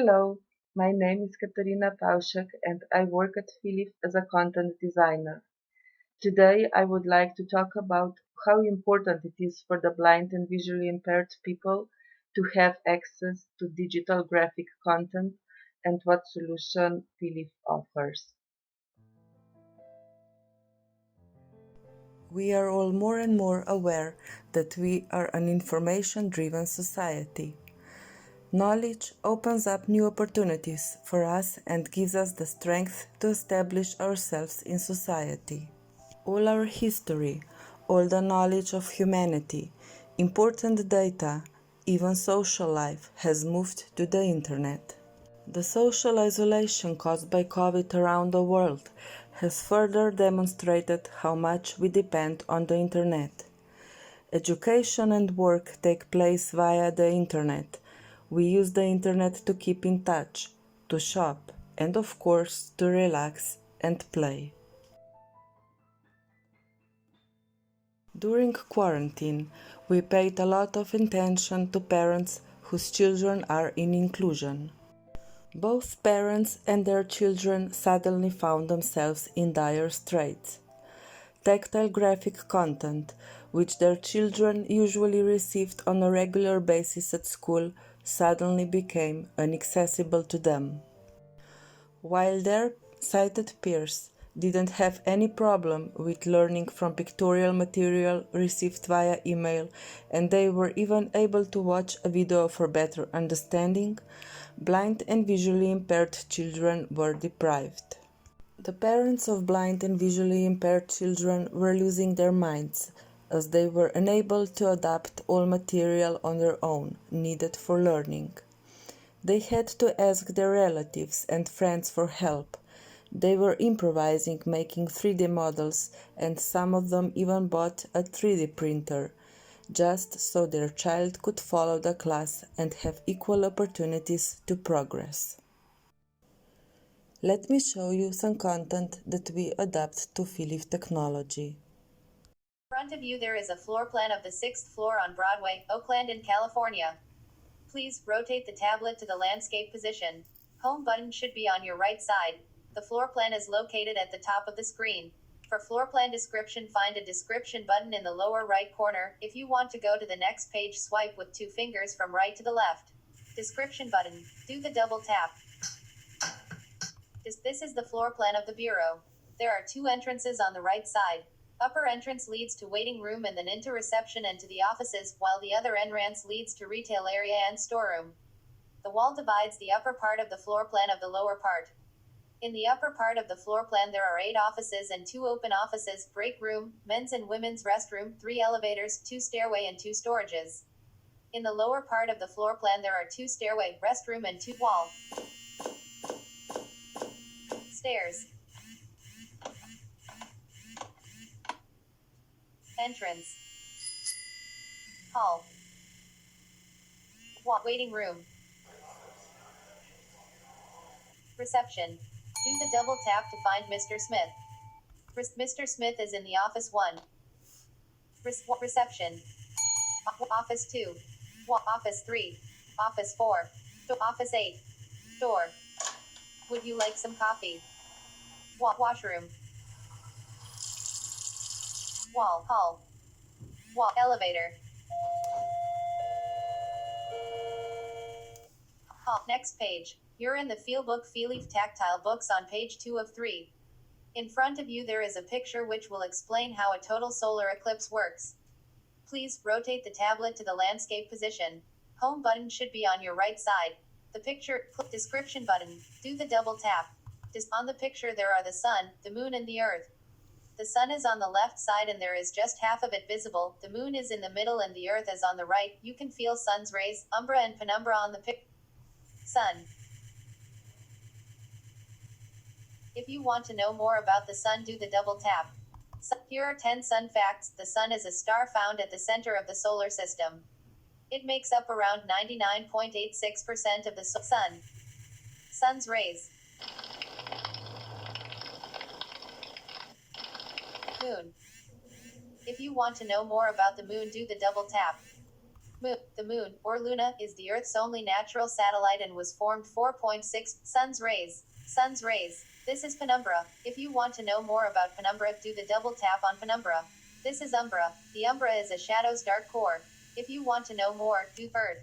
Hello, my name is Katarina Pauschek and I work at Feelif as a content designer. Today I would like to talk about how important it is for the blind and visually impaired people to have access to digital graphic content and what solution Feelif offers. We are all more and more aware that we are an information-driven society. Knowledge opens up new opportunities for us and gives us the strength to establish ourselves in society. All our history, all the knowledge of humanity, important data, even social life has moved to the internet. The social isolation caused by COVID around the world has further demonstrated how much we depend on the internet. Education and work take place via the internet. We use the internet to keep in touch, to shop, and of course to relax and play. During quarantine, we paid a lot of attention to parents whose children are in inclusion. Both parents and their children suddenly found themselves in dire straits. Tactile graphic content, which their children usually received on a regular basis at school, suddenly became inaccessible to them. While their sighted peers didn't have any problem with learning from pictorial material received via email, and they were even able to watch a video for better understanding, blind and visually impaired children were deprived. The parents of blind and visually impaired children were losing their minds, as they were unable to adapt all material on their own needed for learning. They had to ask their relatives and friends for help. They were improvising, making 3D models, and some of them even bought a 3D printer, just so their child could follow the class and have equal opportunities to progress. Let me show you some content that we adapt to Feelif technology. In front of you there is a floor plan of the 6th floor on Broadway, Oakland in California. Please rotate the tablet to the landscape position. Home button should be on your right side. The floor plan is located at the top of the screen. For floor plan description, find a description button in the lower right corner. If you want to go to the next page, swipe with 2 fingers from right to the left. Description button. Do the double tap. This is the floor plan of the bureau. There are 2 entrances on the right side. Upper entrance leads to waiting room and then into reception and to the offices, while the other entrance leads to retail area and storeroom. The wall divides the upper part of the floor plan of the lower part. In the upper part of the floor plan there are 8 offices and 2 open offices, break room, men's and women's restroom, 3 elevators, 2 stairway and 2 storages. In the lower part of the floor plan there are 2 stairway, restroom and 2 wall. Stairs. Entrance. Hall. Waiting room. Reception. Do the double tap to find Mr. Smith. Mr. Smith is in the office 1. Reception. Office 2. Office 3. Office 4. Office 8. Door. Would you like some coffee? Washroom. Wall. Hall. Elevator. Hall. Next page. You're in the FeelBook Feelif Tactile books on page 2 of 3. In front of you there is a picture which will explain how a total solar eclipse works. Please rotate the tablet to the landscape position. Home button should be on your right side. The picture, description button, do the double tap. On the picture there are the sun, the moon and the earth. The sun is on the left side and there is just half of it visible, the moon is in the middle and the earth is on the right. You can feel sun's rays, umbra and penumbra on the sun. If you want to know more about the sun, do the double tap. Here are 10 sun facts. The sun is a star found at the center of the solar system. It makes up around 99.86% of the sun's rays. Moon. If you want to know more about the moon, do the double tap. The moon, or Luna, is the Earth's only natural satellite and was formed 4.6 sun's rays. Sun's rays. This is penumbra. If you want to know more about penumbra, do the double tap on penumbra. This is umbra. The umbra is a shadow's dark core. If you want to know more, do bird.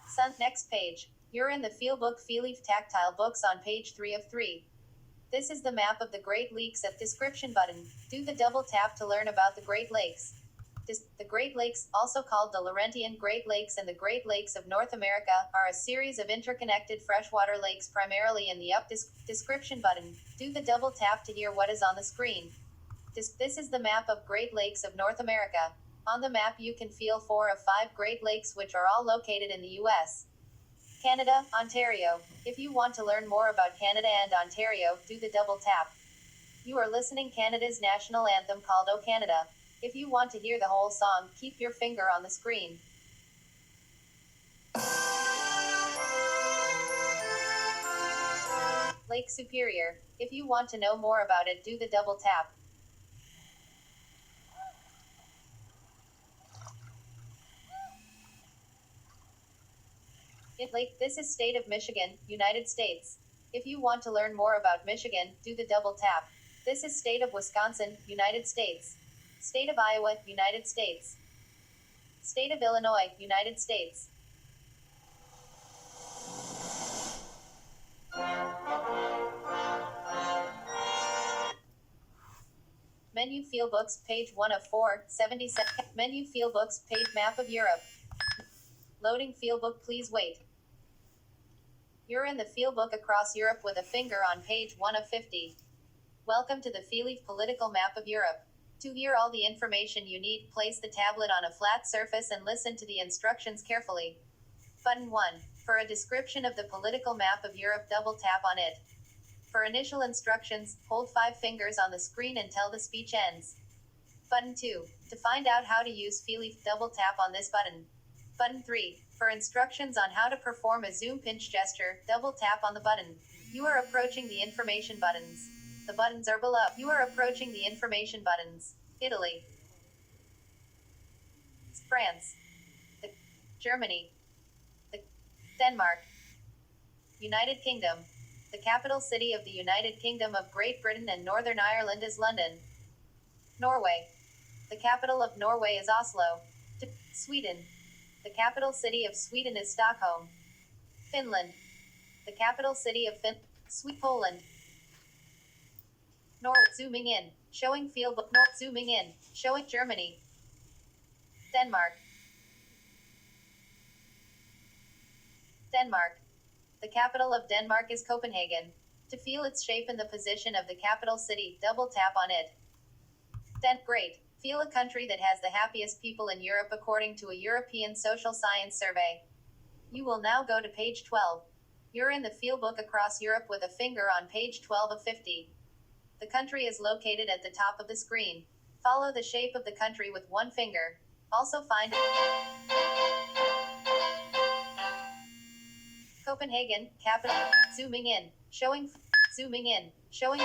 Sun. Next page. You're in the FeelBook Feelif Tactile books on page 3 of 3. This is the map of the Great Lakes at description button. Do the double tap to learn about the Great Lakes. The Great Lakes, also called the Laurentian Great Lakes and the Great Lakes of North America, are a series of interconnected freshwater lakes primarily in the description button. Do the double tap to hear what is on the screen. This is the map of Great Lakes of North America. On the map you can feel 4 of 5 Great Lakes which are all located in the U.S. Canada, Ontario. If you want to learn more about Canada and Ontario, do the double tap. You are listening Canada's national anthem called O Canada. If you want to hear the whole song, keep your finger on the screen. Lake Superior. If you want to know more about it, do the double tap. This is state of Michigan, United States. If you want to learn more about Michigan, do the double tap. This is state of Wisconsin, United States. State of Iowa, United States. State of Illinois, United States. Menu FeelBooks, page 1 of 4, 77. Menu FeelBooks, page map of Europe. Loading FeelBook, please wait. You're in the FeelBook across Europe with a finger on page 1 of 50. Welcome to the Feelif political map of Europe. To hear all the information you need, place the tablet on a flat surface and listen to the instructions carefully. Button 1. For a description of the political map of Europe, double tap on it. For initial instructions, hold 5 fingers on the screen until the speech ends. Button 2. To find out how to use Feelif, double tap on this button. Button 3. For instructions on how to perform a zoom pinch gesture, double tap on the button. You are approaching the information buttons. The buttons are below. You are approaching the information buttons. Italy. France. Germany. Denmark. United Kingdom. The capital city of the United Kingdom of Great Britain and Northern Ireland is London. Norway. The capital of Norway is Oslo. Sweden. The capital city of Sweden is Stockholm. Finland. The capital city of Poland. Zooming in. Showing FeelBook. Zooming in. Showing Germany. Denmark. Denmark. The capital of Denmark is Copenhagen. To feel its shape in the position of the capital city, double tap on it. Great. Feel a country that has the happiest people in Europe according to a European social science survey. You will now go to page 12. You're in the FeelBook across Europe with a finger on page 12 of 50. The country is located at the top of the screen. Follow the shape of the country with one finger. Also find Copenhagen, capital. Zooming in. Showing. Zooming in. Showing.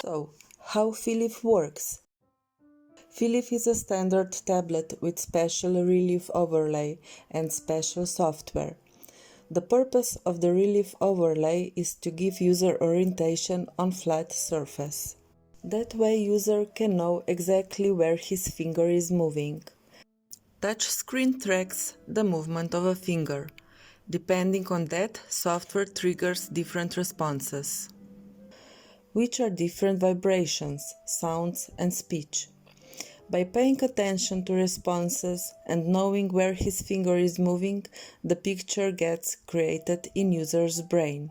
So, how Feelif works? Feelif is a standard tablet with special relief overlay and special software. The purpose of the relief overlay is to give user orientation on flat surface. That way user can know exactly where his finger is moving. Touchscreen tracks the movement of a finger. Depending on that, software triggers different responses, which are different vibrations, sounds, and speech. By paying attention to responses and knowing where his finger is moving, the picture gets created in user's brain.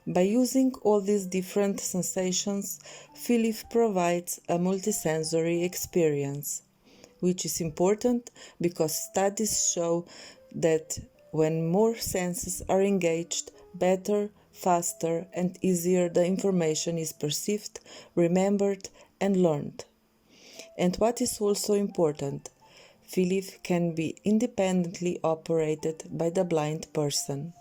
By using all these different sensations, Feelif provides a multisensory experience, which is important because studies show that when more senses are engaged, better, faster, and easier the information is perceived, remembered, and learned. And what is also important, Feelif can be independently operated by the blind person.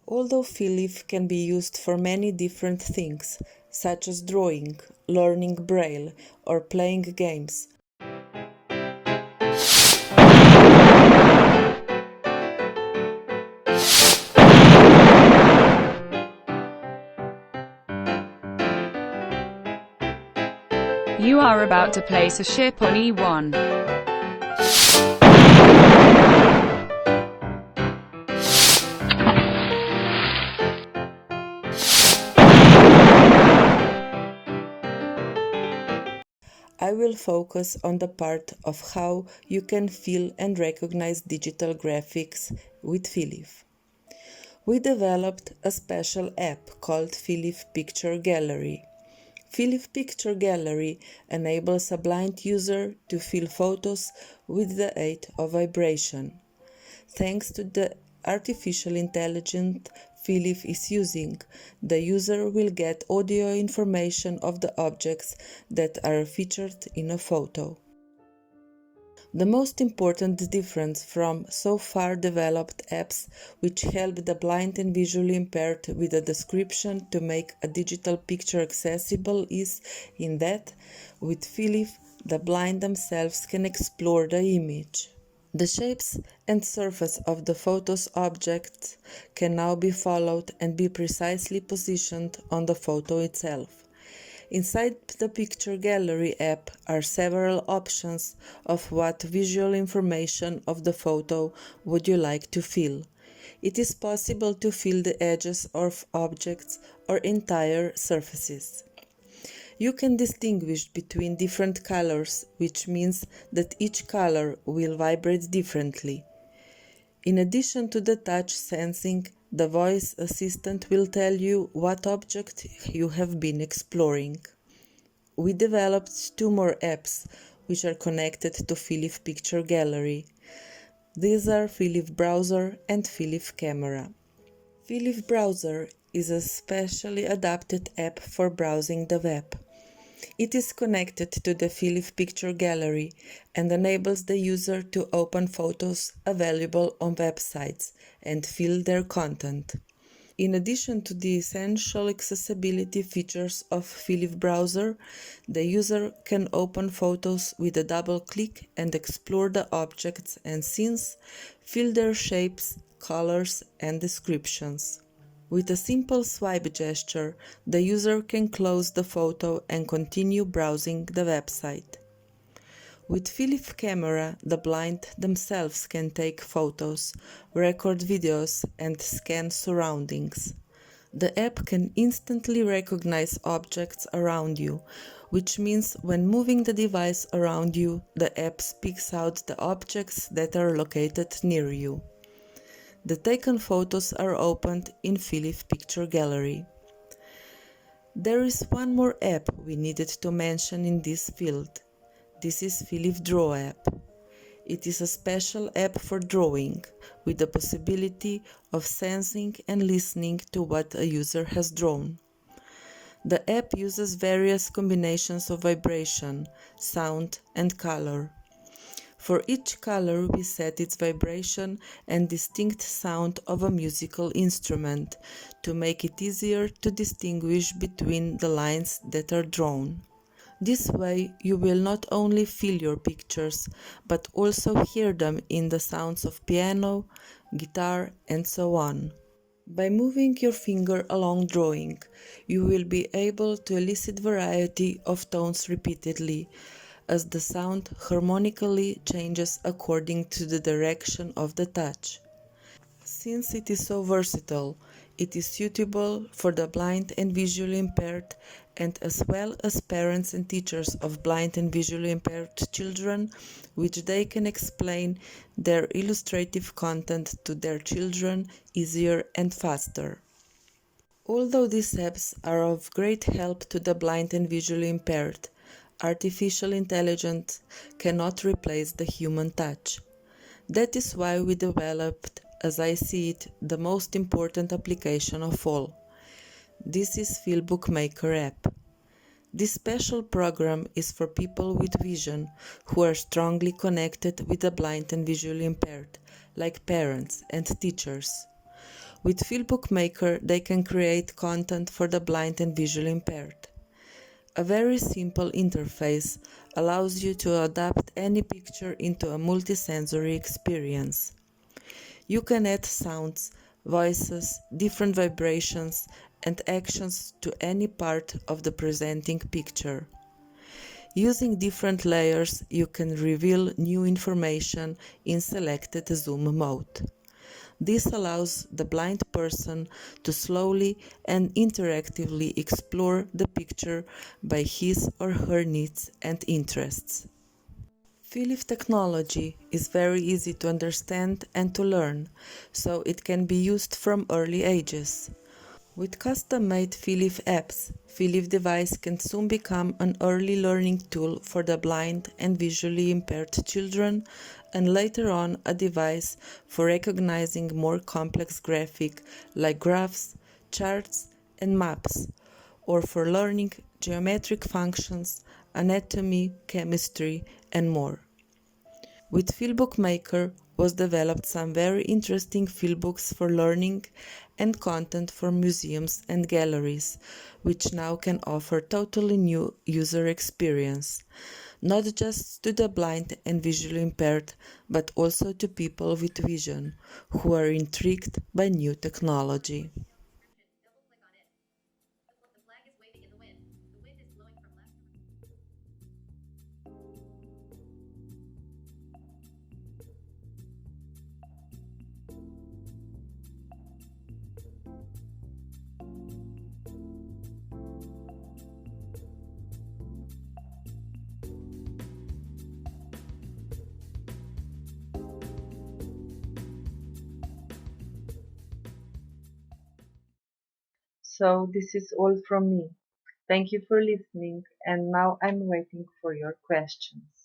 Although Feelif can be used for many different things, such as drawing, learning Braille, or playing games, You are about to place a ship on E1. I will focus on the part of how you can feel and recognize digital graphics with Feelif. We developed a special app called Feelif Picture Gallery. Feelif Picture Gallery enables a blind user to fill photos with the aid of vibration. Thanks to the artificial intelligence Feelif is using, the user will get audio information of the objects that are featured in a photo. The most important difference from so far developed apps which help the blind and visually impaired with a description to make a digital picture accessible is in that, with Feelif, the blind themselves can explore the image. The shapes and surface of the photo's objects can now be followed and be precisely positioned on the photo itself. Inside the Picture Gallery app are several options of what visual information of the photo would you like to fill. It is possible to fill the edges of objects or entire surfaces. You can distinguish between different colors, which means that each color will vibrate differently. In addition to the touch sensing, the voice assistant will tell you what object you have been exploring. We developed two more apps which are connected to Feelif Picture Gallery. These are Feelif Browser and Feelif Camera. Feelif Browser is a specially adapted app for browsing the web. It is connected to the Feelif Picture Gallery and enables the user to open photos available on websites and fill their content. In addition to the essential accessibility features of Feelif Browser, the user can open photos with a double click and explore the objects and scenes, fill their shapes, colors, and descriptions. With a simple swipe gesture, the user can close the photo and continue browsing the website. With Feelif Camera, the blind themselves can take photos, record videos, and scan surroundings. The app can instantly recognize objects around you, which means when moving the device around you, the app speaks out the objects that are located near you. The taken photos are opened in Feelif Picture Gallery. There is one more app we needed to mention in this field. This is Feelif Draw app. It is a special app for drawing, with the possibility of sensing and listening to what a user has drawn. The app uses various combinations of vibration, sound, and color. For each color we set its vibration and distinct sound of a musical instrument to make it easier to distinguish between the lines that are drawn. This way you will not only feel your pictures, but also hear them in the sounds of piano, guitar, and so on. By moving your finger along drawing, you will be able to elicit variety of tones repeatedly, as the sound harmonically changes according to the direction of the touch. Since it is so versatile, it is suitable for the blind and visually impaired, and as well as parents and teachers of blind and visually impaired children, which they can explain their illustrative content to their children easier and faster. Although these apps are of great help to the blind and visually impaired, artificial intelligence cannot replace the human touch. That is why we developed, as I see it, the most important application of all. This is FeelBook Maker app. This special program is for people with vision who are strongly connected with the blind and visually impaired, like parents and teachers. With FeelBook Maker, they can create content for the blind and visually impaired. A very simple interface allows you to adapt any picture into a multisensory experience. You can add sounds, voices, different vibrations, and actions to any part of the presenting picture. Using different layers, you can reveal new information in selected zoom mode. This allows the blind person to slowly and interactively explore the picture by his or her needs and interests. Feelif technology is very easy to understand and to learn, so it can be used from early ages. With custom-made Feelif apps, Feelif device can soon become an early learning tool for the blind and visually impaired children, and later on a device for recognizing more complex graphic like graphs, charts, and maps, or for learning geometric functions, anatomy, chemistry, and more. With FeelBook Maker was developed some very interesting feelbooks for learning and content for museums and galleries, which now can offer totally new user experience, not just to the blind and visually impaired, but also to people with vision who are intrigued by new technology. So this is all from me. Thank you for listening, and now I'm waiting for your questions.